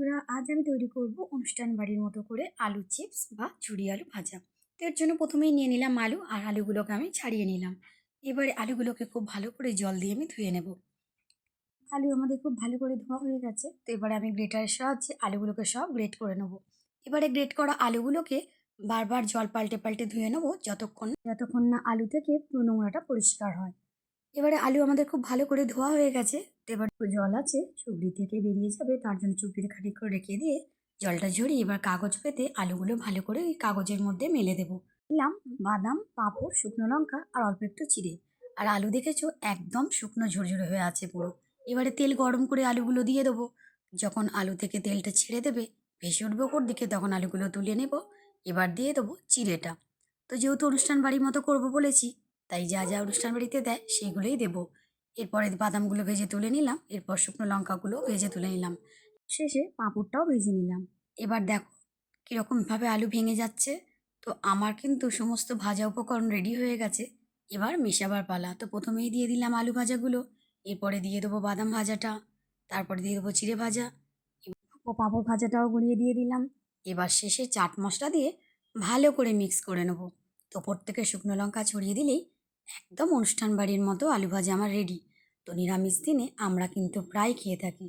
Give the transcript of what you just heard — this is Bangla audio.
বন্ধুরা, আজ আমি তৈরি করব অনুষ্ঠান বাড়ির মতো করে আলু চিপস বা ঝুরি আলু ভাজা। তো এর জন্য প্রথমেই নিয়ে নিলাম আলু, আর আলুগুলোকে আমি ছাড়িয়ে নিলাম। এবারে আলুগুলোকে খুব ভালো করে জল দিয়ে আমি ধুয়ে নেব। আলু আমাদের খুব ভালো করে ধোয়া হয়ে গেছে, তো এবারে আমি গ্রেটারের সাহায্যে আলুগুলোকে সব গ্রেট করে নেব। এবারে গ্রেট করা আলুগুলোকে বারবার জল পাল্টে পাল্টে ধুয়ে নেবো যতক্ষণ যতক্ষণ না আলু থেকে পুরো নোংরাটা পরিষ্কার হয়। এবারে আলু আমাদের খুব ভালো করে ধোয়া হয়ে গেছে। তো এবার একটু জল আছে, চুবড়ি থেকে বেরিয়ে যাবে, তার জন্য চুবড়িতে খানিক করে রেখে দিয়ে জলটা ঝরিয়ে এবার কাগজ পেতে আলুগুলো ভালো করে ওই কাগজের মধ্যে মেলে দেবো। দিলাম বাদাম, পাঁপড়, শুকনো লঙ্কা আর অল্প একটু চিড়ে। আর আলু দেখেছো একদম শুকনো ঝরঝরে হয়ে আছে পুরো। এবারে তেল গরম করে আলুগুলো দিয়ে দেবো। যখন আলু থেকে তেলটা ছেড়ে দেবে, ভেসে উঠবে ওপর দিকে, তখন আলুগুলো তুলে নেব। এবার দিয়ে দেবো চিড়েটা। তো যেহেতু অনুষ্ঠান বাড়ির মতো করবো বলেছি, তাই যা যা অনুষ্ঠান বাড়িতে দেয় সেইগুলোই দেবো। এরপরে বাদামগুলো ভেজে তুলে নিলাম, এরপর শুকনো লঙ্কাগুলো ভেজে তুলে নিলাম, শেষে পাঁপড়টাও ভেজে নিলাম। এবার দেখো কীরকমভাবে আলু ভেঙে যাচ্ছে। তো আমার কিন্তু সমস্ত ভাজা উপকরণ রেডি হয়ে গেছে। এবার মেশাবার পালা। তো প্রথমেই দিয়ে দিলাম আলু ভাজাগুলো, এরপরে দিয়ে দেবো বাদাম ভাজাটা, তারপরে দিয়ে দেবো চিড়ে ভাজা ও পাঁপড় ভাজাটাও গুঁড়িয়ে দিয়ে দিলাম। এবার শেষে চাট মশলা দিয়ে ভালো করে মিক্স করে নেবো। তো ওপর থেকে শুকনো লঙ্কা ছড়িয়ে দিলেই একদম অনুষ্ঠান বাড়ির মতো আলু ভাজা আমার রেডি। তো নিরামিষ দিনে আমরা কিন্তু প্রায় খেয়ে থাকি।